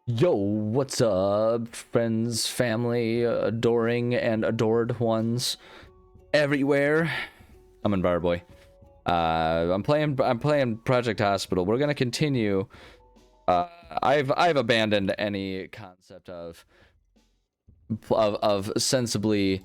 Yo, what's up, friends, family, adoring and adored ones everywhere? I'm Boy. I'm playing Project Hospital. We're gonna continue. I've abandoned any concept of sensibly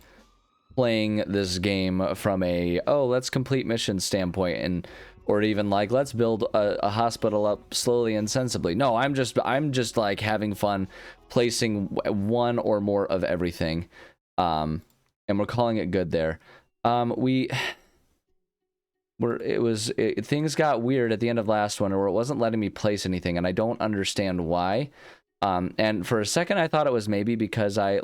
playing this game from a let's complete mission standpoint, and or even like let's build a hospital up slowly and sensibly. No, I'm just like having fun placing one or more of everything, and we're calling it good there. We were things got weird at the end of last one, where it wasn't letting me place anything, and I don't understand why. And for a second I thought it was maybe because I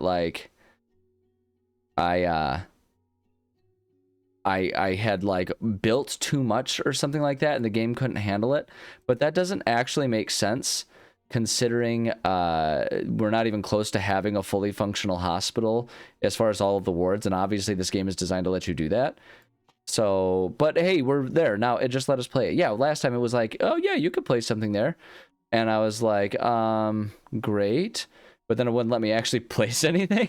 I had like built too much or something like that, and the game couldn't handle it. But that doesn't actually make sense, considering we're not even close to having a fully functional hospital as far as all of the wards, and obviously this game is designed to let you do that. So, but hey, we're there now. It just let us play it. Yeah, last time it was like, oh yeah, you could place something there, and I was like, great, but then it wouldn't let me actually place anything.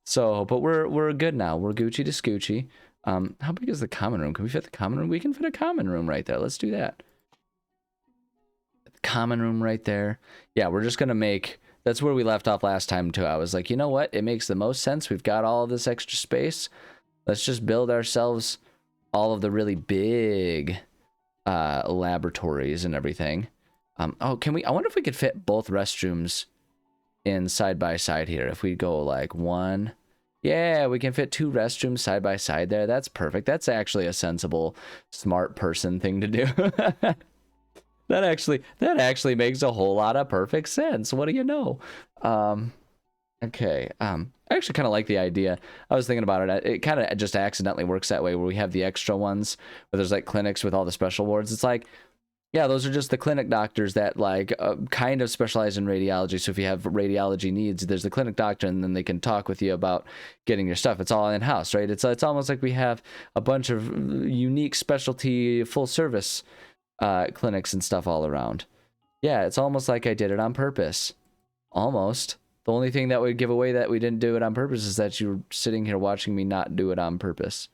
So, but we're good now. We're Gucci to Scoochie. How big is the common room? Can we fit the common room? We can fit a common room right there. Let's do that. Common room right there. Yeah, we're just gonna make. That's where we left off last time too. I was like, you know what? It makes the most sense. We've got all of this extra space. Let's just build ourselves all of the really big laboratories and everything. Oh, can we? I wonder if we could fit both restrooms in side by side here. If we go like one, yeah, we can fit two restrooms side by side there. That's perfect. That's actually a sensible, smart person thing to do. That actually makes a whole lot of perfect sense. What do you know? Okay. I actually kind of like the idea. I was thinking about it. It kind of just accidentally works that way, where we have the extra ones where there's like clinics with all the special wards. It's like, yeah, those are just the clinic doctors that like kind of specialize in radiology. So if you have radiology needs, there's the clinic doctor, and then they can talk with you about getting your stuff. It's all in house, right? It's almost like we have a bunch of unique specialty full service clinics and stuff all around. Yeah, it's almost like I did it on purpose. Almost. The only thing that would give away that we didn't do it on purpose is that you're sitting here watching me not do it on purpose.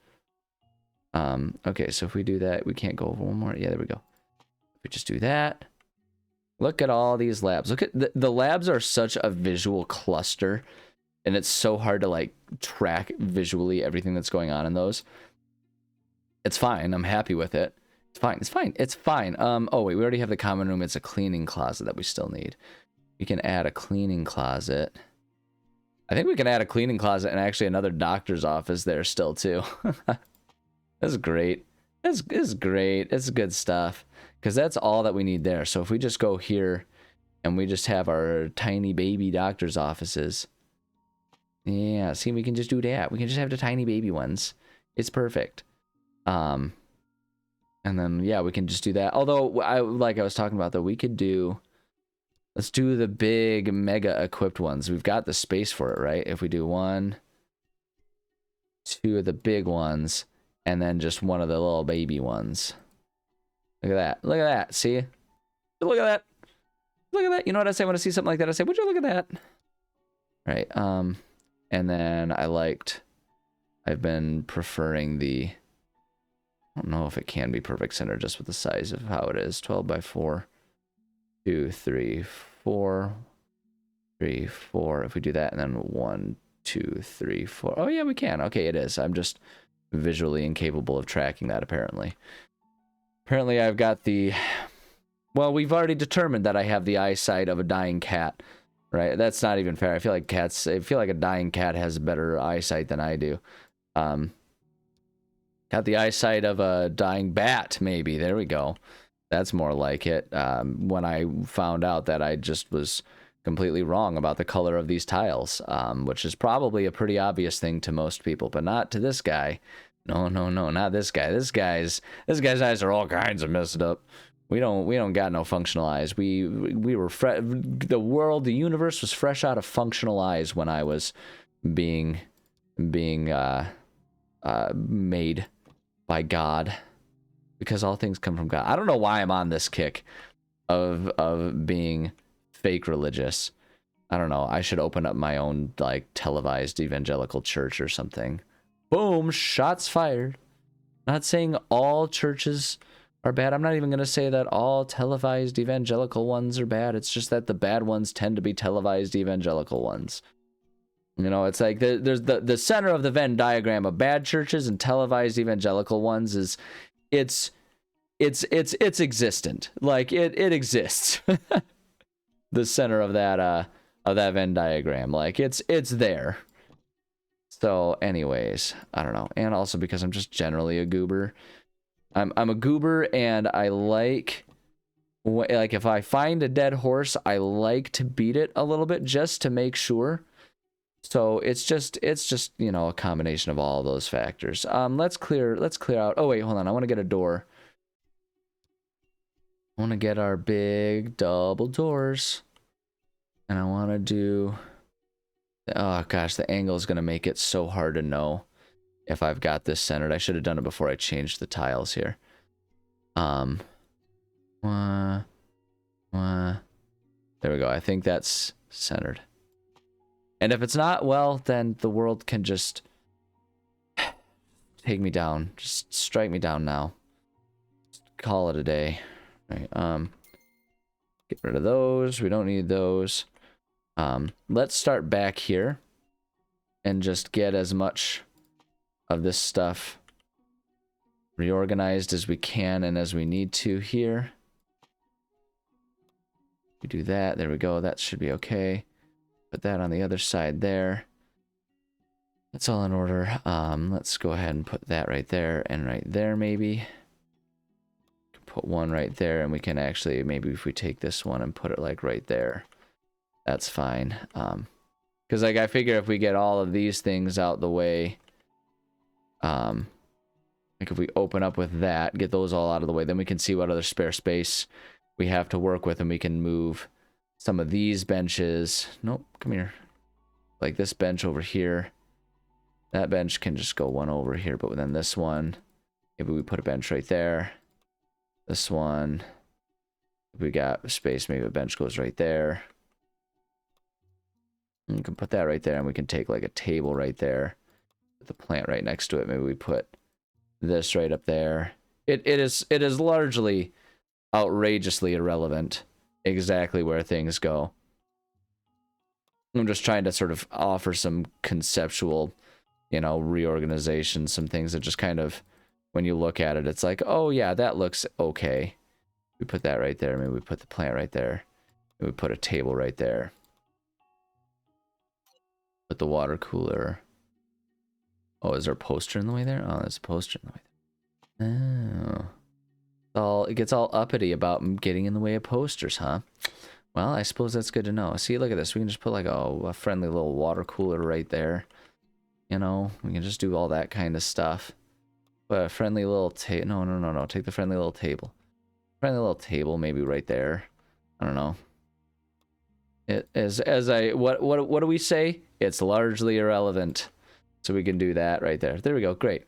Okay, so if we do that, we can't go over one more. Yeah, there we go. We just do that. Look at all these labs. Look at the labs are such a visual cluster, and it's so hard to like track visually everything that's going on in those. It's fine. I'm happy with it. It's fine. It's fine. It's fine. Oh wait, we already have the common room. It's a cleaning closet that we still need. We can add a cleaning closet. I think we can add a cleaning closet and actually another doctor's office there still too. That's great. That's great. It's good stuff. Because that's all that we need there. So if we just go here and we just have our tiny baby doctor's offices. Yeah, see, we can just do that. We can just have the tiny baby ones. It's perfect. And then, yeah, we can just do that. Although, like I was talking about, though, we could do... Let's do the big, mega equipped ones. We've got the space for it, right? If we do one, two of the big ones, and then just one of the little baby ones. Look at that. Look at that. See? Look at that. Look at that. You know what I say when I see something like that? I say, would you look at that? Right. And then I've been preferring the, I don't know if it can be perfect center just with the size of how it is. 12 by 4. 2, 3, 4. 3, 4. If we do that, and then 1, 2, 3, 4. Oh, yeah, we can. Okay, it is. I'm just visually incapable of tracking that, apparently. Apparently, I've got the... Well, we've already determined that I have the eyesight of a dying cat, right? That's not even fair. I feel like a dying cat has better eyesight than I do. Got the eyesight of a dying bat, maybe. There we go. That's more like it. When I found out that I just was completely wrong about the color of these tiles, which is probably a pretty obvious thing to most people, but not to this guy. No, not this guy. This guy's eyes are all kinds of messed up. We don't got no functional eyes. We were the universe was fresh out of functional eyes when I was being made by God, because all things come from God. I don't know why I'm on this kick of being fake religious. I don't know. I should open up my own like televised evangelical church or something. Boom, shots fired. Not saying all churches are bad. I'm not even going to say that all televised evangelical ones are bad. It's just that the bad ones tend to be televised evangelical ones. You know, it's like there's the center of the Venn diagram of bad churches and televised evangelical ones is it's existent. Like it exists. The center of that Venn diagram, like it's there. So anyways, I don't know. And also because I'm just generally a goober. I'm a goober, and I like if I find a dead horse, I like to beat it a little bit just to make sure. So it's just you know, a combination of all of those factors. Let's clear out. Oh wait, hold on. I want to get a door. I want to get our big double doors. And I want to do, oh gosh, the angle is going to make it so hard to know if I've got this centered. I should have done it before I changed the tiles here. There we go. I think that's centered. And if it's not, well, then the world can just take me down. Just strike me down now. Just call it a day. Right, get rid of those. We don't need those. Let's start back here and just get as much of this stuff reorganized as we can and as we need to here. We do that. There we go. That should be okay. Put that on the other side there. That's all in order. Let's go ahead and put that right there and right there maybe. Put one right there, and we can actually, maybe if we take this one and put it like right there, that's fine. Because like I figure if we get all of these things out the way, like if we open up with that, get those all out of the way, then we can see what other spare space we have to work with, and we can move some of these benches. Nope, come here. Like this bench over here. That bench can just go one over here, but then this one, maybe we put a bench right there. This one, if we got space, maybe a bench goes right there. And we can put that right there, and we can take like a table right there. Put the plant right next to it. Maybe we put this right up there. It is largely outrageously irrelevant exactly where things go. I'm just trying to sort of offer some conceptual, you know, reorganization, some things that just kind of, when you look at it, it's like, oh yeah, that looks okay. We put that right there. Maybe we put the plant right there. Maybe we put a table right there. Put the water cooler. Oh, is there a poster in the way there? Oh, there's a poster in the way there. Oh. It gets all uppity about getting in the way of posters, huh? Well, I suppose that's good to know. See, look at this. We can just put like a friendly little water cooler right there. You know, we can just do all that kind of stuff. But a friendly little table. No. Take the friendly little table. Friendly little table, maybe right there. I don't know. What do we say? It's largely irrelevant. So we can do that right there. There we go. Great.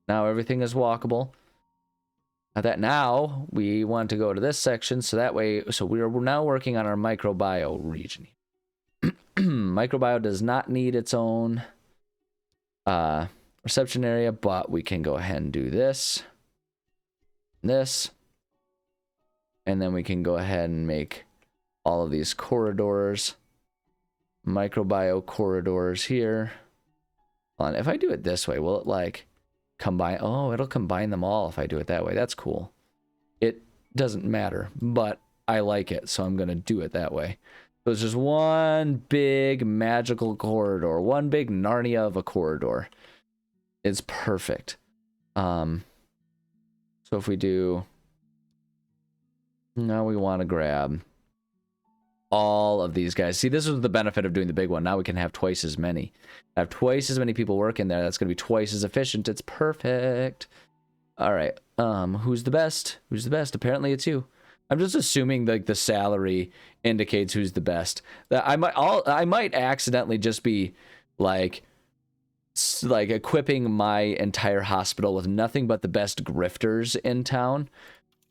Now everything is walkable. Now we want to go to this section, so that way, so we're now working on our microbio region. Microbio does not need its own reception area, but we can go ahead and do this, and then we can go ahead and make all of these corridors, microbio corridors here. Hold on, if I do it this way, will it like combine? Oh, it'll combine them all if I do it that way. That's cool. It doesn't matter, but I like it, so I'm gonna do it that way. So it's just one big magical corridor, one big Narnia of a corridor. It's perfect. So if we do, now we want to grab all of these guys. See, this is the benefit of doing the big one. Now we can have twice as many. Have twice as many people working there. That's going to be twice as efficient. It's perfect. All right. Who's the best? Who's the best? Apparently it's you. I'm just assuming like the salary indicates who's the best. That I might accidentally just be like equipping my entire hospital with nothing but the best grifters in town.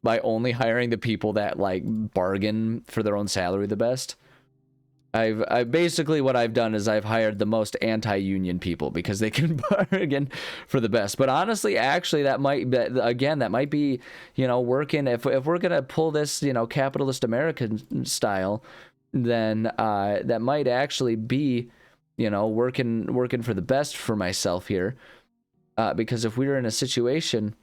by only hiring the people that like bargain for their own salary the best. I basically what I've done is I've hired the most anti-union people because they can bargain for the best. But honestly, actually, that might be, you know, working. If we're gonna pull this, you know, capitalist American style, then that might actually be, you know, working for the best for myself here. Because if we were in a situation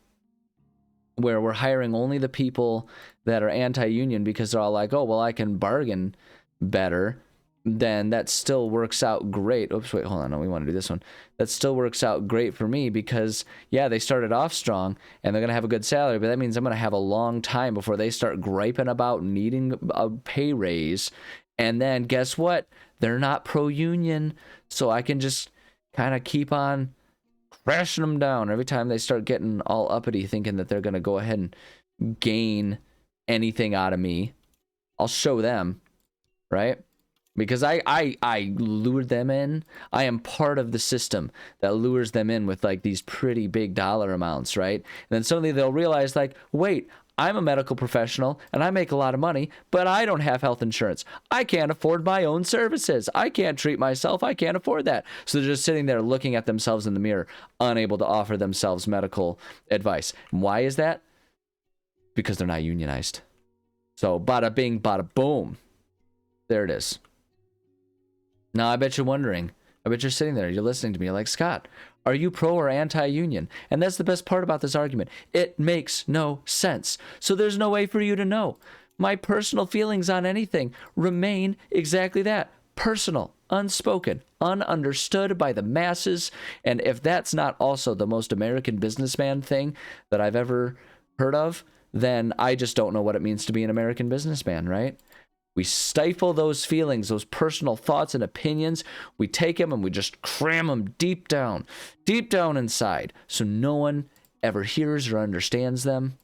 where we're hiring only the people that are anti-union because they're all like, oh well, I can bargain better, then that still works out great. Oops, wait, hold on. No, we want to do this one. That still works out great for me because, yeah, they started off strong and they're going to have a good salary, but that means I'm going to have a long time before they start griping about needing a pay raise. And then guess what? They're not pro-union, so I can just kind of keep on crashing them down every time they start getting all uppity thinking that they're going to go ahead and gain anything out of me. I'll show them, right? Because I lured them in. I am part of the system that lures them in with like these pretty big dollar amounts, right? And then suddenly they'll realize like, wait, I'm a medical professional and I make a lot of money, but I don't have health insurance. I can't afford my own services. I can't treat myself. I can't afford that. So they're just sitting there looking at themselves in the mirror, unable to offer themselves medical advice. Why is that? Because they're not unionized. So bada bing, bada boom. There it is. Now, I bet you're wondering, I bet you're sitting there, you're listening to me, you're like, Scott, are you pro or anti-union? And that's the best part about this argument. It makes no sense. So there's no way for you to know. My personal feelings on anything remain exactly that. Personal, unspoken, ununderstood by the masses. And if that's not also the most American businessman thing that I've ever heard of, then I just don't know what it means to be an American businessman, right? We stifle those feelings, those personal thoughts and opinions. We take them and we just cram them deep down inside, so no one ever hears or understands them.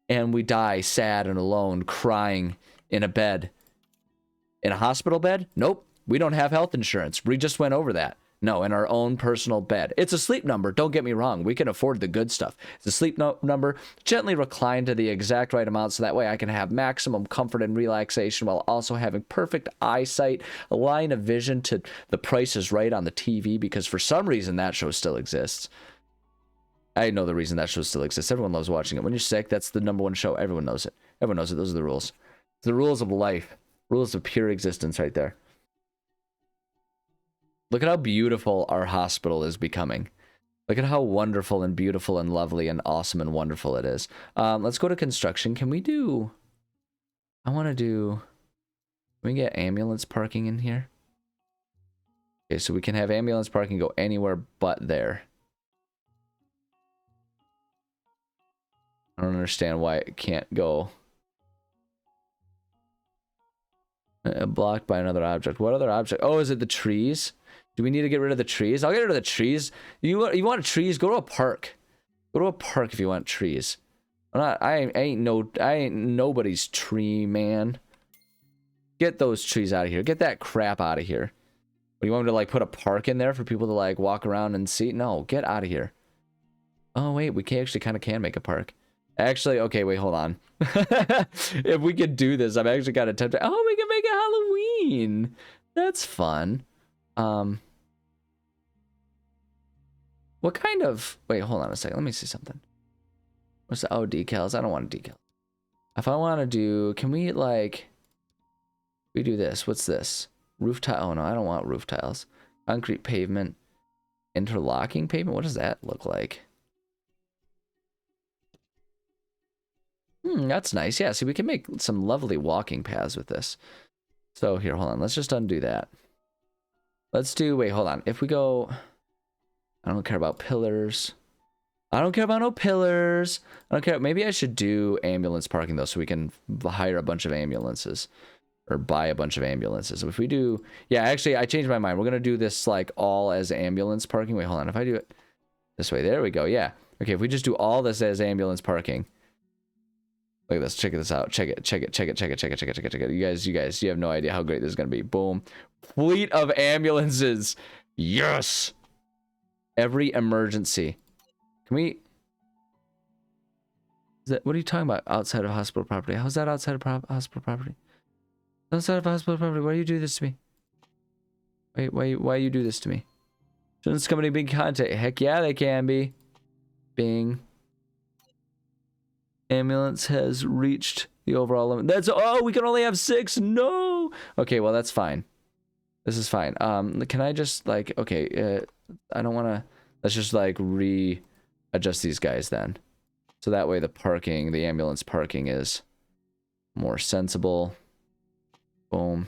And we die sad and alone, crying in a bed. In a hospital bed? Nope. We don't have health insurance. We just went over that. No, in our own personal bed. It's a sleep number. Don't get me wrong. We can afford the good stuff. It's a sleep number. Gently recline to the exact right amount so that way I can have maximum comfort and relaxation while also having perfect eyesight, a line of vision to The Price is Right on the TV, because for some reason that show still exists. I know the reason that show still exists. Everyone loves watching it. When you're sick, that's the number one show. Everyone knows it. Everyone knows it. Those are the rules. The rules of life. Rules of pure existence right there. Look at how beautiful our hospital is becoming. Look at how wonderful and beautiful and lovely and awesome and wonderful it is. Let's go to construction. Can we do... Can we get ambulance parking in here? Okay, so we can have ambulance parking go anywhere but there. I don't understand why it can't go. Blocked by another object. What other object? Oh, is it the trees? Do we need to get rid of the trees? I'll get rid of the trees. You want trees? Go to a park. Go to a park if you want trees. I ain't nobody's tree man. Get those trees out of here. Get that crap out of here. What, you want me to like put a park in there for people to like walk around and see? No, get out of here. Oh wait, we can actually kind of can make a park. Actually, okay, wait, hold on. If we could do this, I'm actually kind of tempted. Oh, we can make it Halloween. That's fun. What kind of... Wait, hold on a second. Let me see something. What's the... Oh, decals. I don't want a decal. If I want to do... Can we, like... We do this. What's this? Roof tile. Oh, no, I don't want roof tiles. Concrete pavement. Interlocking pavement. What does that look like? That's nice. Yeah, see, we can make some lovely walking paths with this. So, here, hold on. Let's just undo that. Let's do... Wait, hold on. If we go... I don't care about pillars. I don't care about no pillars. I don't care. Maybe I should do ambulance parking, though, so we can hire a bunch of ambulances. Or buy a bunch of ambulances. If we do... Yeah, actually, I changed my mind. We're going to do this, like, all as ambulance parking. Wait, hold on. If I do it this way, there we go. Yeah. Okay, if we just do all this as ambulance parking... Look at this. Check this out. Check it. You guys, you have no idea how great this is going to be. Boom. Fleet of ambulances. Yes. Every emergency. Can we... Is that, what are you talking about? Outside of hospital property? How's that outside of hospital property? Outside of hospital property? Why do you do this to me? Why you do this to me? Shouldn't somebody be in contact? Heck yeah, they can be. Bing. Ambulance has reached the overall limit. That's, oh, we can only have 6. No. Okay, well, that's fine. This is fine. Can I just, like, okay, I don't want to, let's just, like, readjust these guys then. So that way the parking, the ambulance parking is more sensible. Boom.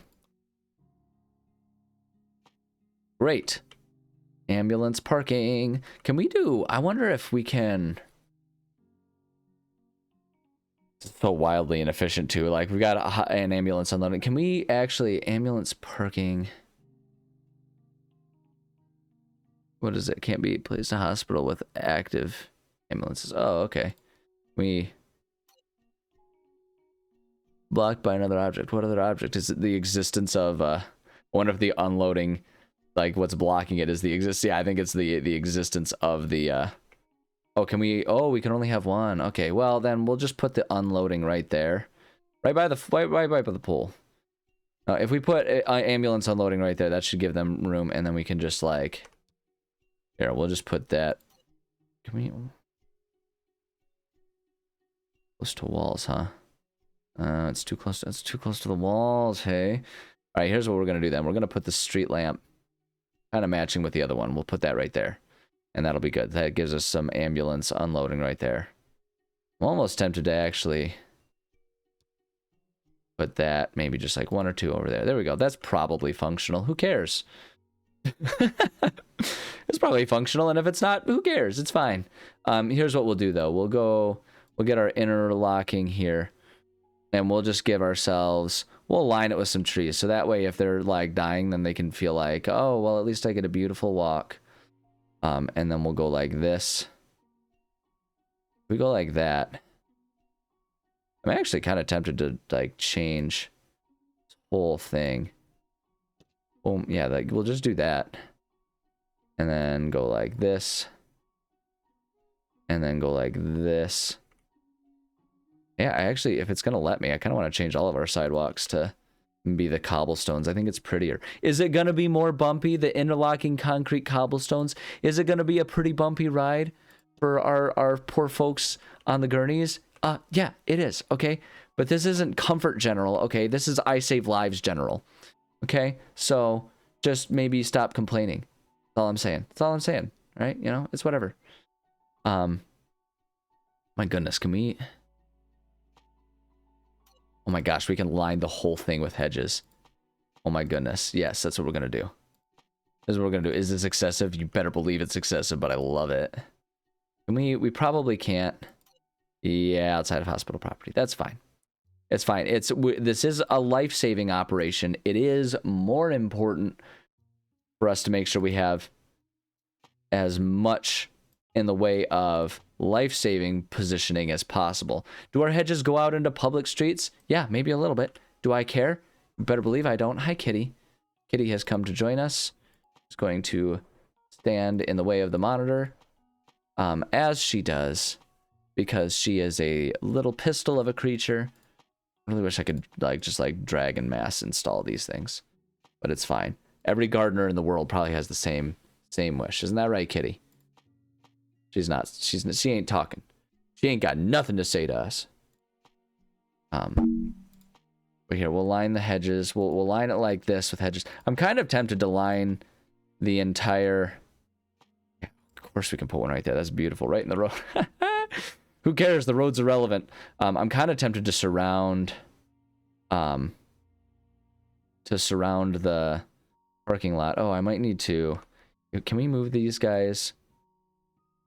Great. Ambulance parking. Can we do, I wonder if we can, it's so wildly inefficient too. Like, we've got an ambulance unloading. Can we actually, ambulance parking, what is it? Can't be placed in a hospital with active ambulances. Oh, okay. We blocked by another object. What other object? Is it the existence of one of the unloading, like what's blocking it is the yeah, I think it's the existence of the oh, can we, oh, we can only have one. Okay, well then we'll just put the unloading right there. Right by the right by the pool. If we put ambulance unloading right there, that should give them room, and then we can just like, here, we'll just put that. Can we, close to walls, huh? It's too close. It's too close to the walls. Hey. All right. Here's what we're gonna do then. We're gonna put the street lamp, kind of matching with the other one. We'll put that right there, and that'll be good. That gives us some ambulance unloading right there. I'm almost tempted to actually put that maybe just like 1 or 2 over there. There we go. That's probably functional. Who cares? It's probably functional, and if it's not, who cares? It's fine. Here's what we'll do though. We'll get our interlocking here, and we'll just give ourselves, we'll align it with some trees, so that way if they're like dying, then they can feel like, oh, well, at least I get a beautiful walk. And then we'll go like this. We go like that. I'm actually kind of tempted to like change this whole thing. Boom, yeah, like we'll just do that. And then go like this. And then go like this. Yeah, I actually, if it's going to let me, I kind of want to change all of our sidewalks to be the cobblestones. I think it's prettier. Is it going to be more bumpy, the interlocking concrete cobblestones? Is it going to be a pretty bumpy ride for our poor folks on the gurneys? Yeah, it is, okay? But this isn't Comfort General, okay? This is I Save Lives General, okay? So just maybe stop complaining. That's all I'm saying. That's all I'm saying, right? You know, it's whatever. My goodness, can we... Oh my gosh, we can line the whole thing with hedges. Oh my goodness. Yes, that's what we're going to do. This is what we're going to do. Is this excessive? You better believe it's excessive, but I love it. Can we probably can't. Yeah, outside of hospital property. That's fine. It's fine. This is a life-saving operation. It is more important for us to make sure we have as much in the way of life-saving positioning as possible. Do our hedges go out into public streets? Yeah, maybe a little bit. Do I care? You better believe I don't. Hi, Kitty. Kitty has come to join us. She's going to stand in the way of the monitor, as she does, because she is a little pistol of a creature. I really wish I could just drag and mass install these things, but it's fine. Every gardener in the world probably has the same wish. Isn't that right, Kitty? She ain't talking. She ain't got nothing to say to us. But here, we'll line the hedges. We'll line it like this with hedges. I'm kind of tempted to line the entire... Of course we can put one right there. That's beautiful. Right in the road. Who cares? The road's irrelevant. I'm kind of tempted to surround... the parking lot. Oh, I might need to... Can we move these guys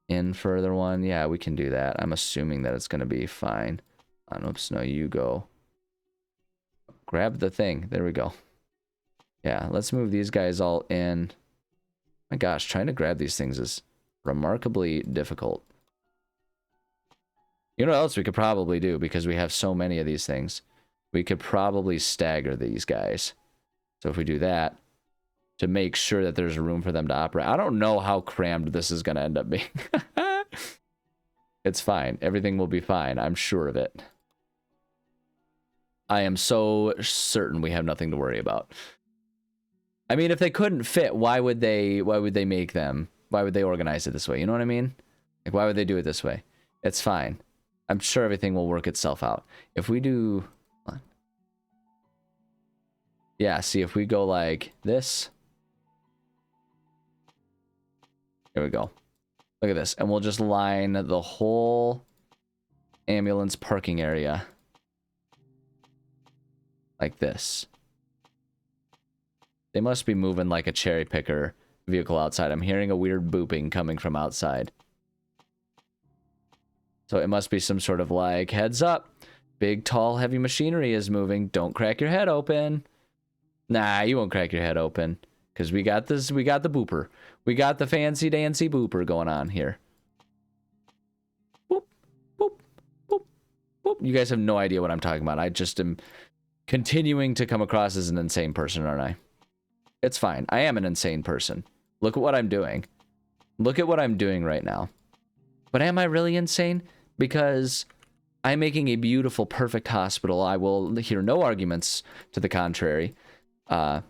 in further one? Yeah, we can do that. I'm assuming that it's going to be fine. Oops, no, you go. Grab the thing. There we go. Yeah, let's move these guys all in. My gosh, trying to grab these things is remarkably difficult. You know what else we could probably do, because we have so many of these things? We could probably stagger these guys. So if we do that, to make sure that there's room for them to operate. I don't know how crammed this is going to end up being. It's fine. Everything will be fine. I'm sure of it. I am so certain we have nothing to worry about. I mean, if they couldn't fit, why would they make them? Why would they organize it this way? You know what I mean? Like, why would they do it this way? It's fine. I'm sure everything will work itself out. If we do... Yeah, see, if we go like this... Here we go. Look at this. And we'll just line the whole ambulance parking area like this. They must be moving like a cherry picker vehicle outside. I'm hearing a weird booping coming from outside. So it must be some sort of like, heads up. Big, tall, heavy machinery is moving. Don't crack your head open. Nah, you won't crack your head open. Because we got this, we got the booper. We got the fancy dancy booper going on here. Boop, boop, boop, boop. You guys have no idea what I'm talking about. I just am continuing to come across as an insane person, aren't I? It's fine. I am an insane person. Look at what I'm doing. Look at what I'm doing right now. But am I really insane? Because I'm making a beautiful, perfect hospital. I will hear no arguments to the contrary. A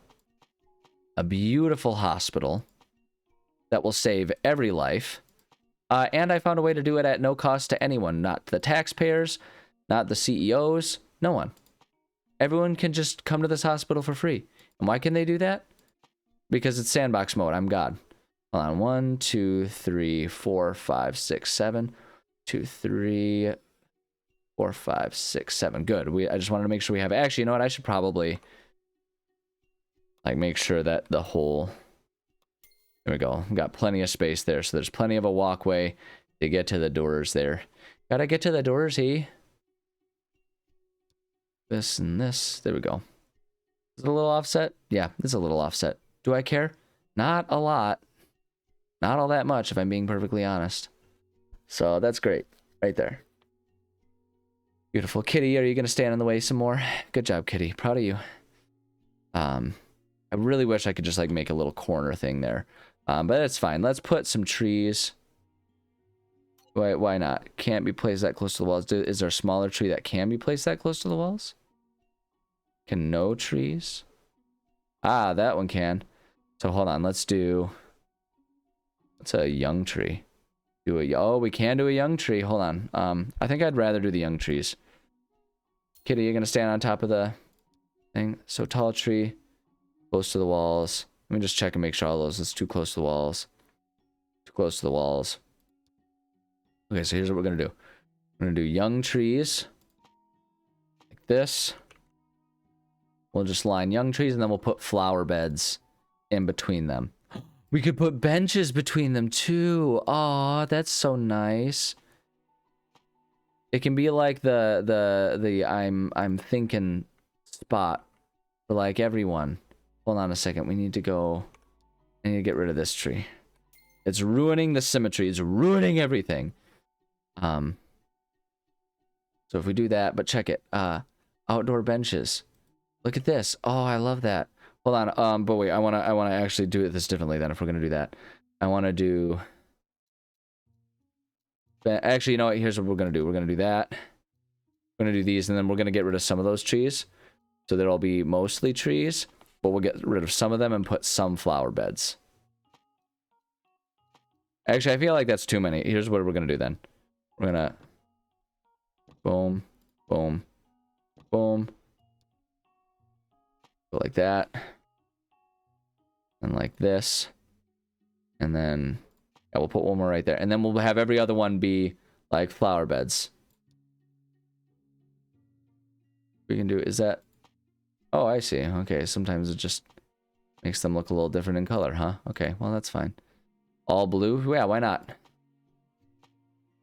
beautiful hospital that will save every life. And I found a way to do it at no cost to anyone. Not the taxpayers, not the CEOs, no one. Everyone can just come to this hospital for free. And why can they do that? Because it's sandbox mode. I'm God. Hold on. 1, 2, 3, 4, 5, 6, 7. 2, 3, 4, 5, 6, 7. Good. I just wanted to make sure we have... Actually, you know what? I should probably... like, make sure that the whole... There we go. We've got plenty of space there. So there's plenty of a walkway to get to the doors there. Gotta get to the doors, he. This and this. There we go. Is it a little offset? Yeah, it's a little offset. Do I care? Not a lot. Not all that much, if I'm being perfectly honest. So that's great. Right there. Beautiful. Kitty, are you going to stand in the way some more? Good job, Kitty. Proud of you. I really wish I could just like make a little corner thing there. But it's fine. Let's put some trees. Why not? Can't be placed that close to the walls. Is there a smaller tree that can be placed that close to the walls? Can no trees? Ah, that one can. So hold on. Let's do... What's a young tree? Oh, we can do a young tree. Hold on. I think I'd rather do the young trees. Kitty, you're going to stand on top of the thing. So tall tree, close to the walls. Let me just check and make sure all those. It's too close to the walls. Too close to the walls. Okay, so here's what we're going to do. We're going to do young trees. Like this. We'll just line young trees, and then we'll put flower beds in between them. We could put benches between them too. Aw, that's so nice. It can be like the I'm thinking spot for like everyone. Hold on a second. We need to go. I need to get rid of this tree. It's ruining the symmetry. It's ruining everything. So if we do that, but check it. Outdoor benches. Look at this. Oh, I love that. Hold on. But wait, I wanna actually do this differently then if we're gonna do that. I wanna do... Actually, you know what? Here's what we're gonna do. We're gonna do that. We're gonna do these, and then we're gonna get rid of some of those trees. So there'll be mostly trees, but we'll get rid of some of them and put some flower beds. Actually, I feel like that's too many. Here's what we're gonna do then. We're gonna... Boom. Boom. Boom. Go like that. And like this. And then... Yeah, we'll put one more right there. And then we'll have every other one be like flower beds. We can do... Is that... Oh, I see. Okay, sometimes it just makes them look a little different in color, huh? Okay, well, that's fine. All blue? Yeah, why not?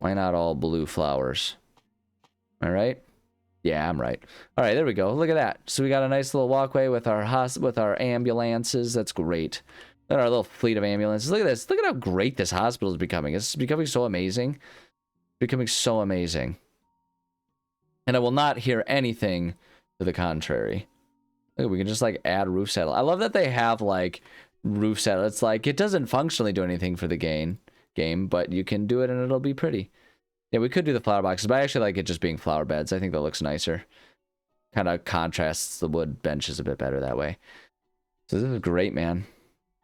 Why not all blue flowers? All right? Yeah, I'm right. All right, there we go. Look at that. So we got a nice little walkway with our ambulances. That's great. Look at our little fleet of ambulances. Look at this. Look at how great this hospital is becoming. It's becoming so amazing. It's becoming so amazing. And I will not hear anything to the contrary. Look, we can just like add roof saddle. I love that they have like roof saddle. It's like it doesn't functionally do anything for the game, but you can do it and it'll be pretty. Yeah, we could do the flower boxes, but I actually like it just being flower beds. I think that looks nicer. Kind of contrasts the wood benches a bit better that way. So this is great, man.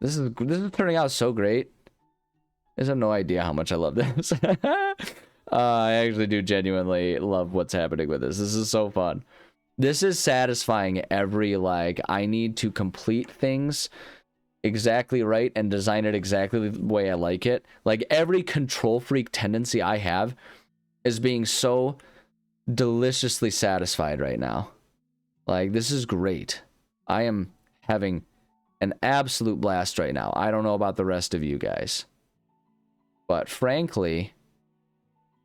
This is turning out so great. I have no idea how much I love this. I actually do genuinely love what's happening with this. This is so fun. This is satisfying every, like, I need to complete things exactly right and design it exactly the way I like it. Like, every control freak tendency I have is being so deliciously satisfied right now. Like, this is great. I am having an absolute blast right now. I don't know about the rest of you guys, but frankly,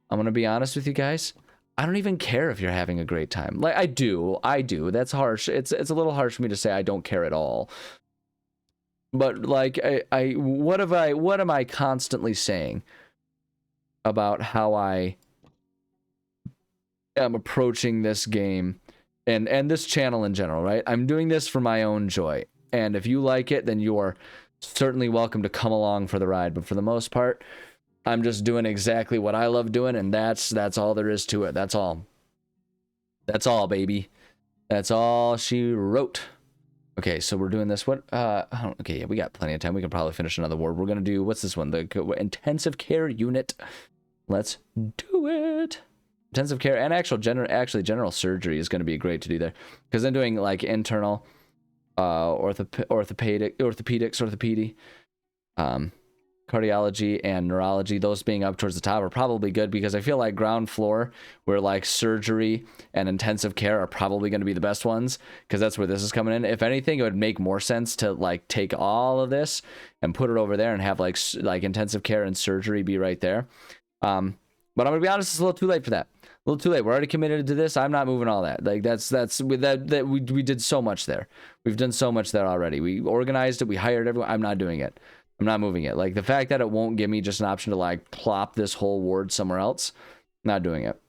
I'm going to be honest with you guys. I don't even care if you're having a great time. Like, I do. That's harsh. It's a little harsh for me to say I don't care at all. But like, what am I constantly saying about how I am approaching this game and this channel in general, right? I'm doing this for my own joy. And if you like it, then you are certainly welcome to come along for the ride. But for the most part, I'm just doing exactly what I love doing, and that's all there is to it. That's all. That's all, baby. That's all she wrote. Okay, so we're doing this. What? Okay, yeah, we got plenty of time. We can probably finish another ward. We're gonna do, what's this one? The intensive care unit. Let's do it. Intensive care and general surgery is going to be great to do there, because I'm doing like internal, orthopedics, cardiology and neurology. Those being up towards the top are probably good, because I feel like ground floor, where like surgery and intensive care are probably going to be the best ones, because that's where this is coming in. If anything, it would make more sense to like take all of this and put it over there and have like intensive care and surgery be right there. But I'm gonna be honest, it's a little too late for that. A little too late. We're already committed to this. I'm not moving all that. Like we did so much there. We've done so much there already. We organized it. We hired everyone. I'm not doing it. I'm not moving it. Like, the fact that it won't give me just an option to like plop this whole ward somewhere else, not doing it.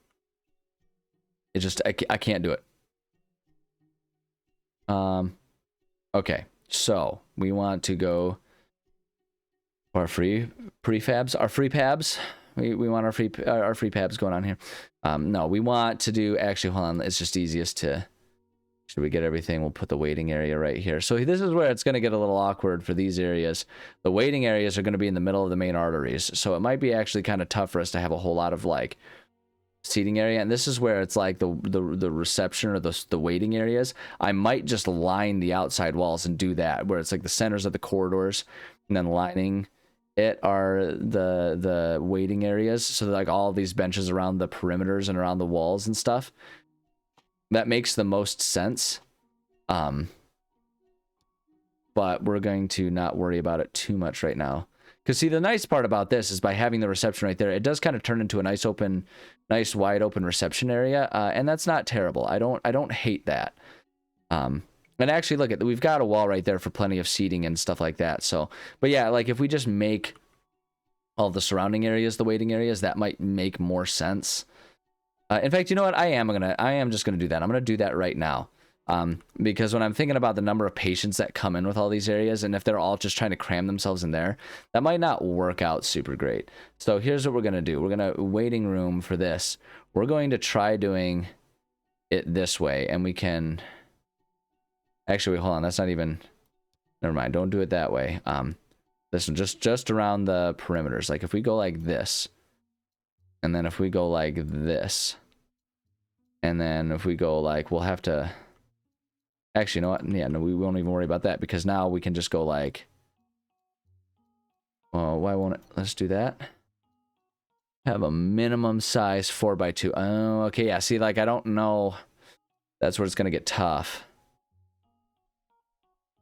It just, I can't do it. Okay, so we want to go for our free pabs. We want our free pabs going on here. No, we want to do, actually, hold on. It's just easiest to, should we get everything? We'll put the waiting area right here. So this is where it's going to get a little awkward for these areas. The waiting areas are going to be in the middle of the main arteries. So it might be actually kind of tough for us to have a whole lot of like seating area. And this is where it's like the reception or the waiting areas. I might just line the outside walls and do that, where it's like the centers of the corridors, and then lining it are the waiting areas. So like all these benches around the perimeters and around the walls and stuff. That makes the most sense. But we're going to not worry about it too much right now. Because see, the nice part about this is by having the reception right there, it does kind of turn into a nice wide open reception area. And that's not terrible. I don't hate that. And actually, look, we've got a wall right there for plenty of seating and stuff like that. So, but yeah, like if we just make all the surrounding areas the waiting areas, that might make more sense. In fact, you know what? I am just gonna do that. I'm gonna do that right now, because when I'm thinking about the number of patients that come in with all these areas, and if they're all just trying to cram themselves in there, that might not work out super great. So here's what we're gonna do. We're gonna waiting room for this. We're going to try doing it this way, and we can. Actually, wait, hold on. That's not even. Never mind. Don't do it that way. This one just around the perimeters. Like if we go like this. And then if we go like this, and then if we go like, we'll have to, actually, you know what? Yeah, no, we won't even worry about that, because now we can just go like, well, why won't it? Let's do that. Have a minimum size 4x2. Oh, okay, yeah, see, like, I don't know. That's where it's going to get tough.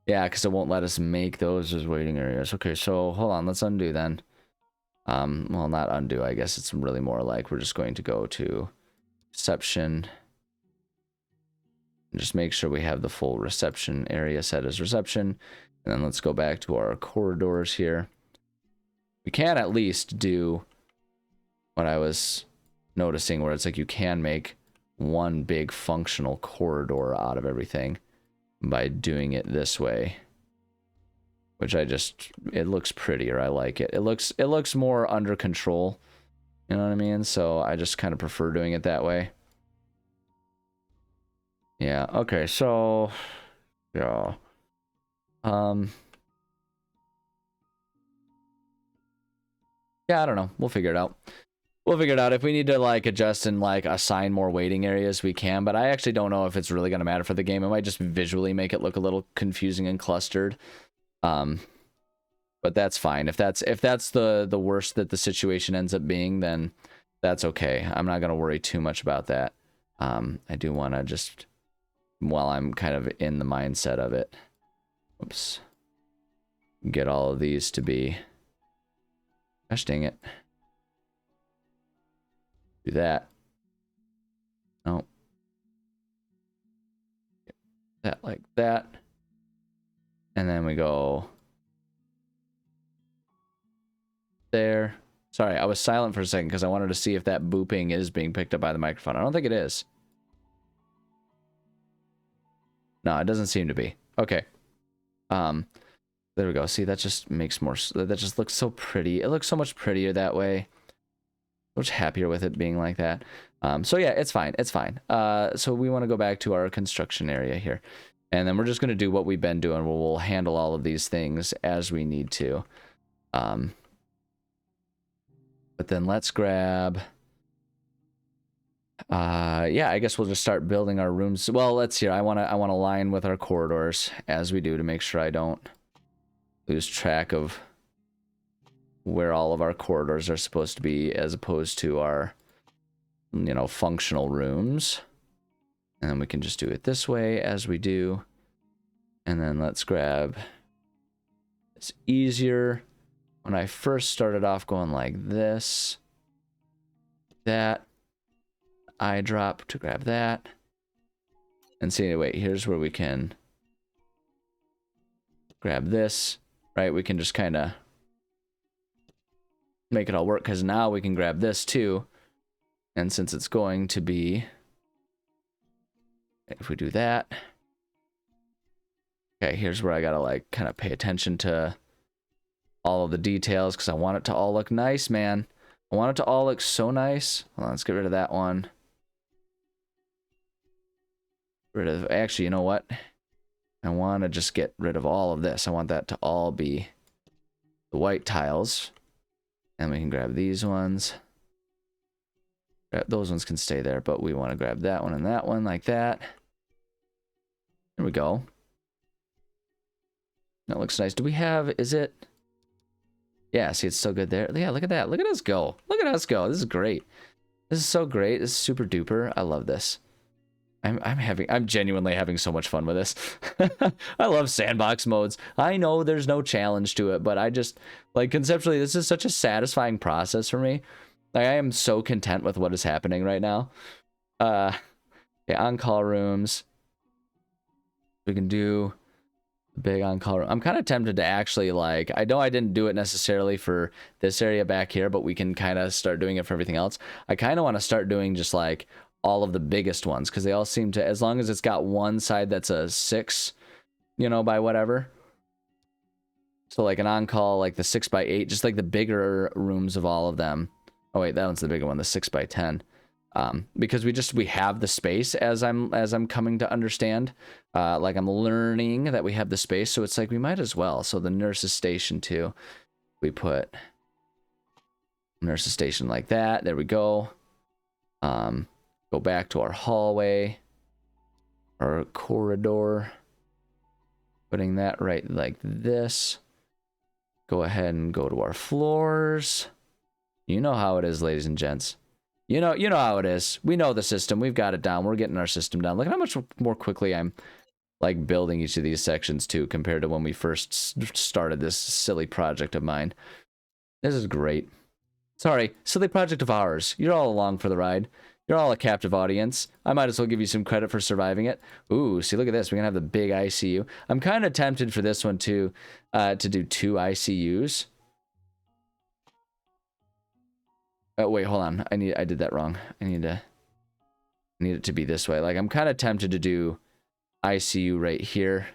Yeah, because it won't let us make those as waiting areas. Okay, so hold on, let's undo then. Well, not undo, I guess it's really more like we're just going to go to reception and just make sure we have the full reception area set as reception. And then let's go back to our corridors here. We can at least do what I was noticing, where it's like you can make one big functional corridor out of everything by doing it this way. Which it looks prettier. I like it. It looks more under control. You know what I mean? So I just kind of prefer doing it that way. Yeah, okay, so yeah. Yeah, I don't know. We'll figure it out. We'll figure it out. If we need to like adjust and like assign more waiting areas, we can, but I actually don't know if it's really going to matter for the game. It might just visually make it look a little confusing and clustered. But that's fine. If that's the worst that the situation ends up being, then that's okay. I'm not going to worry too much about that. I do want to just, while I'm kind of in the mindset of it, oops, get all of these to be, gosh dang it. Do that. No. That like that. And then we go there. Sorry, I was silent for a second because I wanted to see if that booping is being picked up by the microphone. I don't think it is. No, it doesn't seem to be. Okay. There we go. See, that just makes more, that just looks so pretty. It looks so much prettier that way. Much happier with it being like that. So yeah, it's fine. It's fine. So we want to go back to our construction area here. And then we're just going to do what we've been doing. We'll handle all of these things as we need to. But then let's grab... yeah, I guess we'll just start building our rooms. Well, let's see. I want to line with our corridors as we do to make sure I don't lose track of where all of our corridors are supposed to be as opposed to our, you know, functional rooms. And then we can just do it this way as we do. And then let's grab, it's easier when I first started off going like this, that, I drop to grab that. And see, wait, here's where we can grab this, right? We can just kind of make it all work because now we can grab this too. And since it's going to be, if we do that, okay, here's where I gotta like kind of pay attention to all of the details because I want it to all look nice, man. I want it to all look so nice. Hold on, let's get rid of that one. Actually, you know what? I want to just get rid of all of this. I want that to all be the white tiles. And we can grab these ones. Those ones can stay there, but we want to grab that one and that one like that. There we go. That looks nice. Do we have, is it? Yeah, see, it's still good there. Yeah, look at that. Look at us go. Look at us go. This is great. This is so great. This is super duper. I love this. I'm genuinely having so much fun with this. I love sandbox modes. I know there's no challenge to it, but I just, like, conceptually, this is such a satisfying process for me. Like, I am so content with what is happening right now. Yeah, on-call rooms. We can do big on-call room. I'm kind of tempted to actually, like, I know I didn't do it necessarily for this area back here, but we can kind of start doing it for everything else. I kind of want to start doing just, like, all of the biggest ones because they all seem to, as long as it's got one side that's a 6, you know, by whatever. So like an on-call, like the 6x8, just like the bigger rooms of all of them. Oh wait, that one's the bigger one, the 6x10. Because we have the space as I'm coming to understand. Like I'm learning that we have the space, so it's like we might as well. So the nurse's station too. We put nurse's station like that. There we go. Go back to our hallway, our corridor, putting that right like this. Go ahead and go to our floors. You know how it is, ladies and gents. You know how it is. We know the system. We've got it down. We're getting our system down. Look at how much more quickly I'm like building each of these sections too, compared to when we first started this silly project of mine. This is great. Sorry, silly project of ours. You're all along for the ride. You're all a captive audience. I might as well give you some credit for surviving it. Ooh, see, look at this. We're going to have the big ICU. I'm kind of tempted for this one, too, to do 2 ICUs. Oh, wait, hold on. I did that wrong. I need it to be this way. Like, I'm kind of tempted to do ICU right here.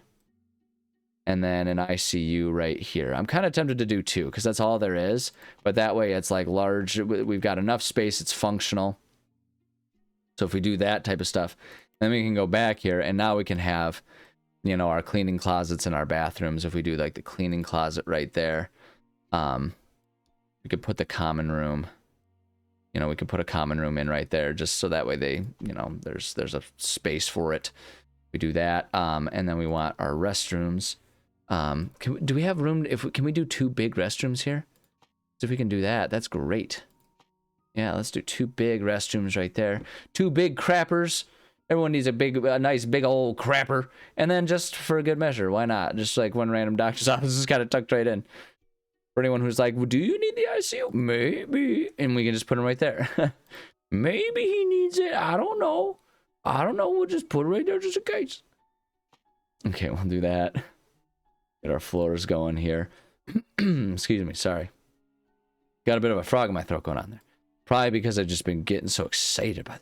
and then an ICU right here. I'm kind of tempted to do 2 because that's all there is, but that way it's like large. We've got enough space, it's functional. So if we do that type of stuff, then we can go back here, and now we can have, you know, our cleaning closets in our bathrooms. If we do like the cleaning closet right there, we could put the common room, you know, we could put a common room in right there, just so that way they, you know, there's a space for it. We do that, and then we want our restrooms. Do we have room? Can we do 2 big restrooms here? So if we can do that, that's great. Yeah, let's do 2 big restrooms right there. 2 big crappers. Everyone needs a nice big old crapper. And then just for a good measure, why not? Just like one random doctor's office is kind of tucked right in. For anyone who's like, well, do you need the ICU? Maybe. And we can just put him right there. Maybe he needs it. I don't know. We'll just put it right there just in case. Okay, we'll do that. Get our floors going here. Excuse me, sorry. Got a bit of a frog in my throat going on there. Probably because I've just been getting so excited about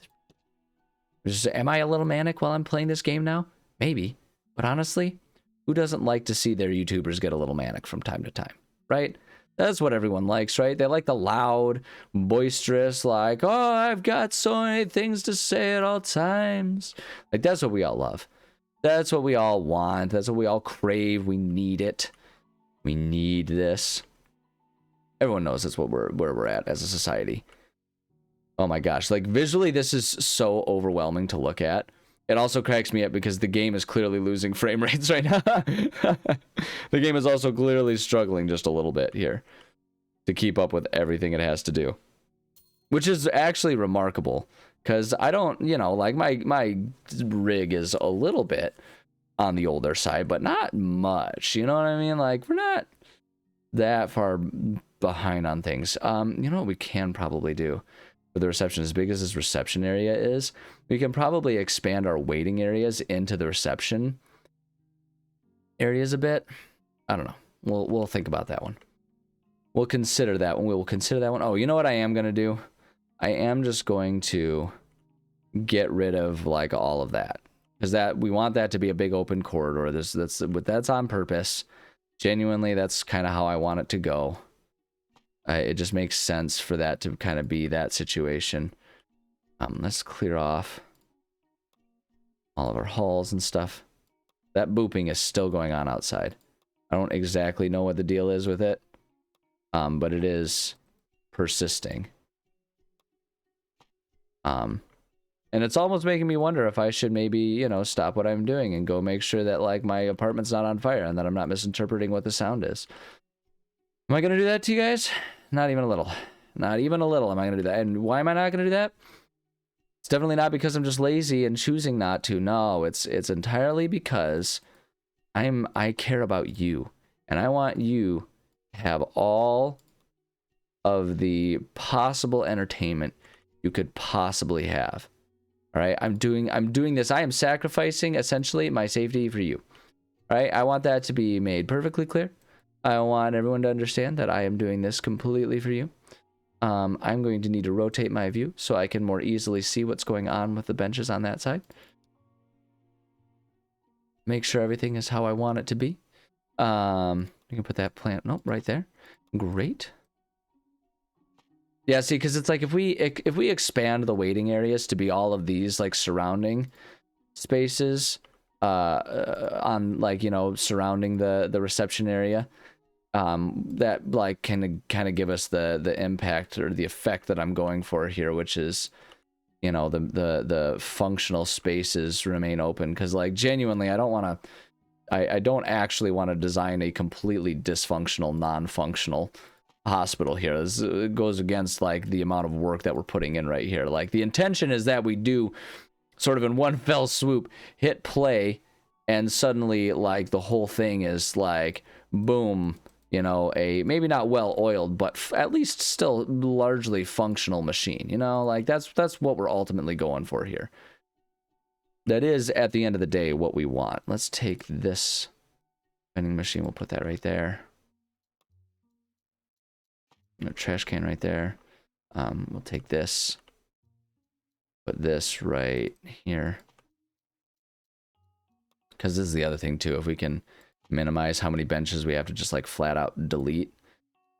this. Am I a little manic while I'm playing this game now? Maybe. But honestly, who doesn't like to see their YouTubers get a little manic from time to time, right? That's what everyone likes, right? They like the loud, boisterous, like, oh, I've got so many things to say at all times. Like, that's what we all love. That's what we all want. That's what we all crave. We need it. We need this. Everyone knows that's what where we're at as a society. Oh my gosh, like visually this is so overwhelming to look at. It also cracks me up because the game is clearly losing frame rates right now. The game is also clearly struggling just a little bit here to keep up with everything it has to do, which is actually remarkable because I don't, you know, like my rig is a little bit on the older side, but not much, you know what I mean? Like we're not that far behind on things. You know what we can probably do for the reception, as big as this reception area is, we can probably expand our waiting areas into the reception areas a bit. I don't know. We'll think about that one. We'll consider that one. We will consider that one. Oh, you know what I am going to do? I am just going to get rid of like all of that, because that we want that to be a big open corridor. That's on purpose. Genuinely, that's kind of how I want it to go. It just makes sense for that to kind of be that situation. Let's clear off all of our halls and stuff. That booping is still going on outside. I don't exactly know what the deal is with it, but it is persisting. And it's almost making me wonder if I should maybe, you know, stop what I'm doing and go make sure that like my apartment's not on fire and that I'm not misinterpreting what the sound is. Am I going to do that to you guys? Not even a little. Not even a little am I going to do that. And why am I not going to do that? It's definitely not because I'm just lazy and choosing not to. No, it's entirely because I care about you. And I want you to have all of the possible entertainment you could possibly have. All right? I'm doing this. I am sacrificing essentially my safety for you. All right? I want that to be made perfectly clear. I want everyone to understand that I am doing this completely for you. I'm going to need to rotate my view so I can more easily see what's going on with the benches on that side. Make sure everything is how I want it to be. You can put that plant, nope, right there. Great. Yeah, see, because it's like if we expand the waiting areas to be all of these like surrounding spaces, on like, you know, surrounding the reception area, that like can kind of give us the impact or the effect that I'm going for here, which is, you know, the functional spaces remain open, because like genuinely I don't actually want to design a completely dysfunctional, non-functional hospital here. This goes against like the amount of work that we're putting in right here. Like the intention is that we do sort of in one fell swoop hit play and suddenly like the whole thing is like boom, you know, a maybe not well oiled but at least still largely functional machine, you know, like that's what we're ultimately going for here. That is at the end of the day what we want. Let's take this vending machine, we'll put that right there. A trash can right there. We'll take this, put this right here, because this is the other thing too. If we can minimize how many benches we have to just like flat out delete,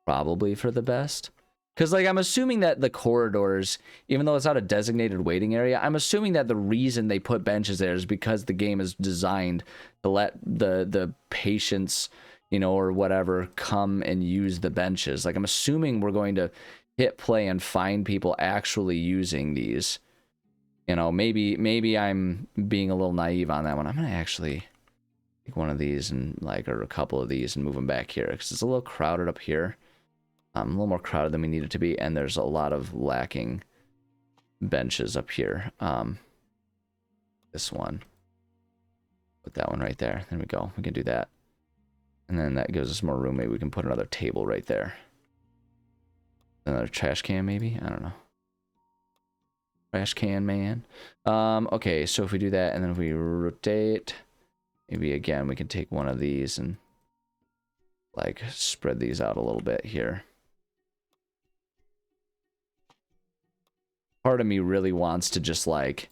probably for the best. Because like I'm assuming that the corridors, even though it's not a designated waiting area, I'm assuming that the reason they put benches there is because the game is designed to let the patients, you know, or whatever, come and use the benches. Like I'm assuming we're going to hit play and find people actually using these. You know, maybe I'm being a little naive on that one. I'm gonna actually take one of these and like, or a couple of these and move them back here because it's a little crowded up here. A little more crowded than we need it to be, and there's a lot of lacking benches up here. This one. Put that one right there. There we go. We can do that. And then that gives us more room. Maybe we can put another table right there. Another trash can, maybe? I don't know. Trash can man. Okay, so if we do that, and then if we rotate, maybe again, we can take one of these and like spread these out a little bit here. Part of me really wants to just like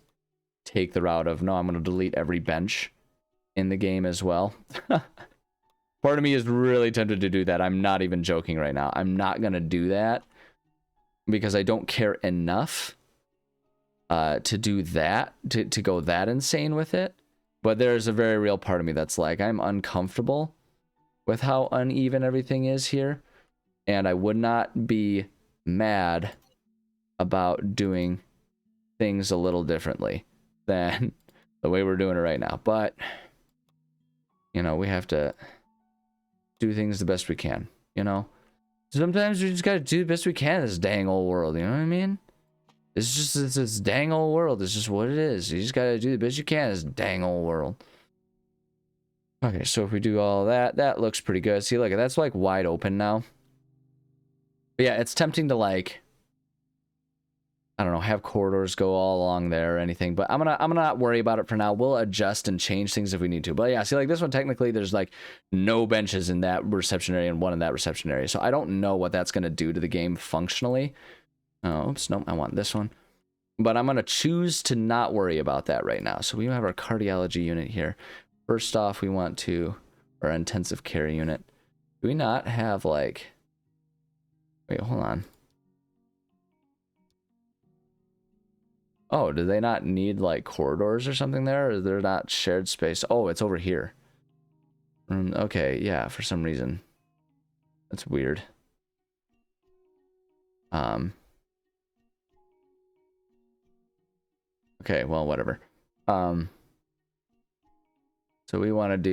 take the route of, no, I'm going to delete every bench in the game as well. Part of me is really tempted to do that. I'm not even joking right now. I'm not going to do that because I don't care enough to do that, to go that insane with it. But there's a very real part of me that's like, I'm uncomfortable with how uneven everything is here. And I would not be mad about doing things a little differently than the way we're doing it right now. But, you know, we have to do things the best we can, you know? Sometimes we just gotta do the best we can in this dang old world, you know what I mean? It's just this dang old world. It's just what it is. You just gotta do the best you can in this dang old world. Okay, so if we do all that, that looks pretty good. See, look, that's like wide open now. But yeah, it's tempting to like, I don't know, have corridors go all along there or anything, but I'm gonna not worry about it for now. We'll adjust and change things if we need to. But yeah, see, like this one, technically there's like no benches in that reception area and one in that reception area. So I don't know what that's gonna do to the game functionally. Oh, oops, no, I want this one. But I'm gonna choose to not worry about that right now. So we have our cardiology unit here. First off, we want to, our intensive care unit. Do we not have like, wait, hold on. Oh, do they not need like corridors or something there? Or they're not shared space? Oh, it's over here. Okay, yeah, for some reason. That's weird. Okay, well, whatever. So we want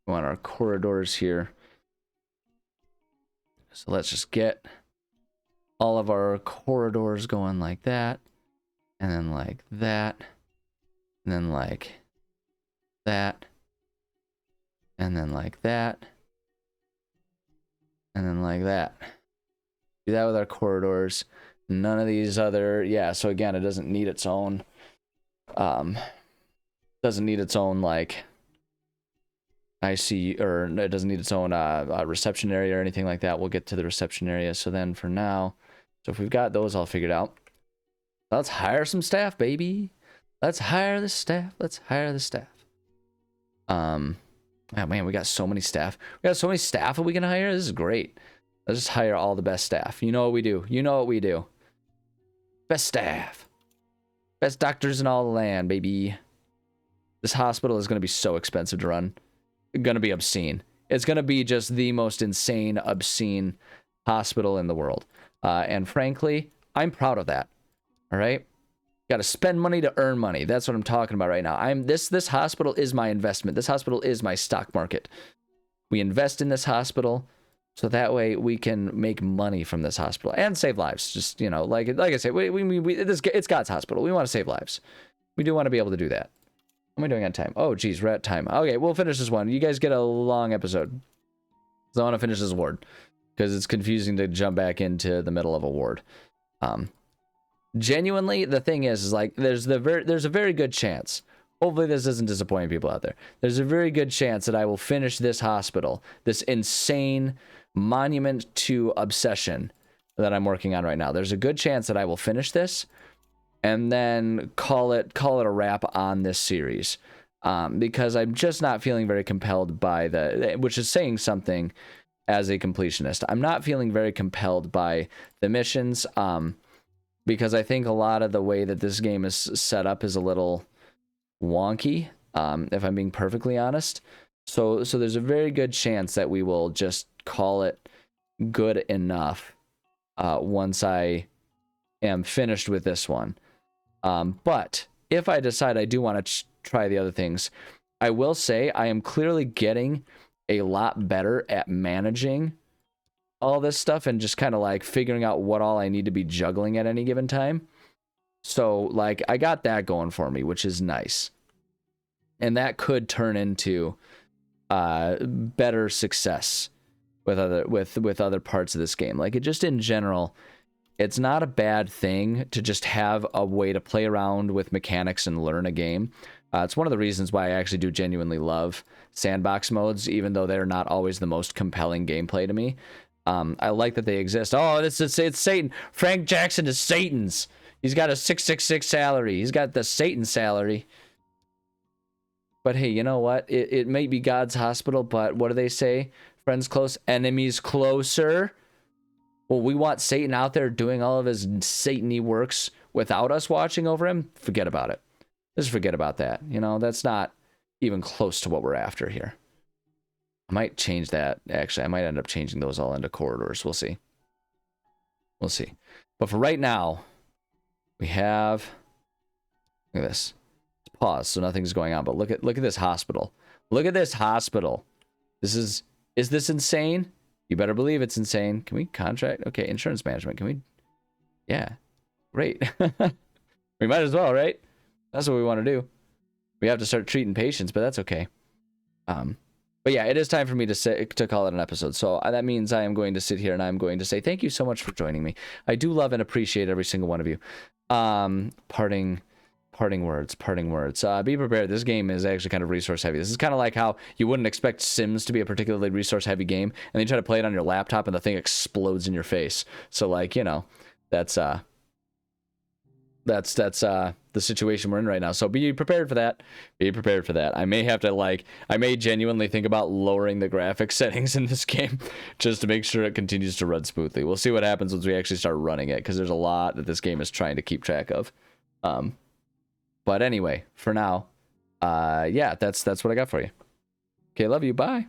our corridors here. So let's just get all of our corridors going like that. And then like that. And then like that. And then like that. And then like that. Do that with our corridors. None of these other, yeah, so again, it doesn't need its own, like IC, or it doesn't need its own reception area or anything like that. We'll get to the reception area. So then for now, so if we've got those all figured out, let's hire some staff, baby. Let's hire the staff. Let's hire the staff. Oh man, we got so many staff. We got so many staff that we can hire. This is great. Let's just hire all the best staff. You know what we do. You know what we do. Best staff. Best doctors in all the land, baby. This hospital is going to be so expensive to run. It's going to be obscene. It's going to be just the most insane, obscene hospital in the world. And frankly, I'm proud of that. All right? Got to spend money to earn money. That's what I'm talking about right now. This hospital is my investment. This hospital is my stock market. We invest in this hospital so that way we can make money from this hospital and save lives. Just, you know, like I said, it's God's hospital. We want to save lives. We do want to be able to do that. What am I doing on time? Oh, geez, we're at time. Okay, we'll finish this one. You guys get a long episode. So I want to finish this ward because it's confusing to jump back into the middle of a ward. Genuinely, the thing is like there's a very good chance. Hopefully this doesn't disappoint people out there. There's a very good chance that I will finish this hospital, this insane monument to obsession that I'm working on right now. There's a good chance that I will finish this and then call it a wrap on this series. because I'm just not feeling very compelled by which is saying something as a completionist. I'm not feeling very compelled by the missions, because I think a lot of the way that this game is set up is a little wonky, if I'm being perfectly honest. So there's a very good chance that we will just call it good enough once I am finished with this one. But if I decide I do want to try the other things, I will say I am clearly getting a lot better at managing all this stuff and just kind of like figuring out what all I need to be juggling at any given time. So like I got that going for me, which is nice. And that could turn into better success with other parts of this game. Like it just in general, it's not a bad thing to just have a way to play around with mechanics and learn a game. It's one of the reasons why I actually do genuinely love sandbox modes, even though they're not always the most compelling gameplay to me. I like that they exist. Oh, it's Satan. Frank Jackson is Satan's. He's got a 666 salary. He's got the Satan salary. But hey, you know what? It may be God's hospital, but what do they say? Friends close, enemies closer. Well, we want Satan out there doing all of his Satan-y works without us watching over him? Forget about it. Just forget about that. You know, that's not even close to what we're after here. I might change that. Actually, I might end up changing those all into corridors. We'll see. We'll see. But for right now, we have... Look at this. Let's pause so nothing's going on. But look at this hospital. Look at this hospital. This is this insane? You better believe it's insane. Can we contract? Okay, insurance management. Can we? Yeah. Great. We might as well, right? That's what we want to do. We have to start treating patients, but that's okay. But yeah, it is time for me to call it an episode. So that means I am going to sit here and I'm going to say thank you so much for joining me. I do love and appreciate every single one of you. Parting words. Be prepared. This game is actually kind of resource heavy. This is kind of like how you wouldn't expect Sims to be a particularly resource heavy game, and then you try to play it on your laptop and the thing explodes in your face. So like, you know, that's the situation we're in right now. So be prepared for that. Be prepared for that. I may genuinely think about lowering the graphics settings in this game just to make sure it continues to run smoothly. We'll see what happens once we actually start running it, because there's a lot that this game is trying to keep track of. But anyway, for now, yeah, that's what I got for you. Okay, love you. Bye.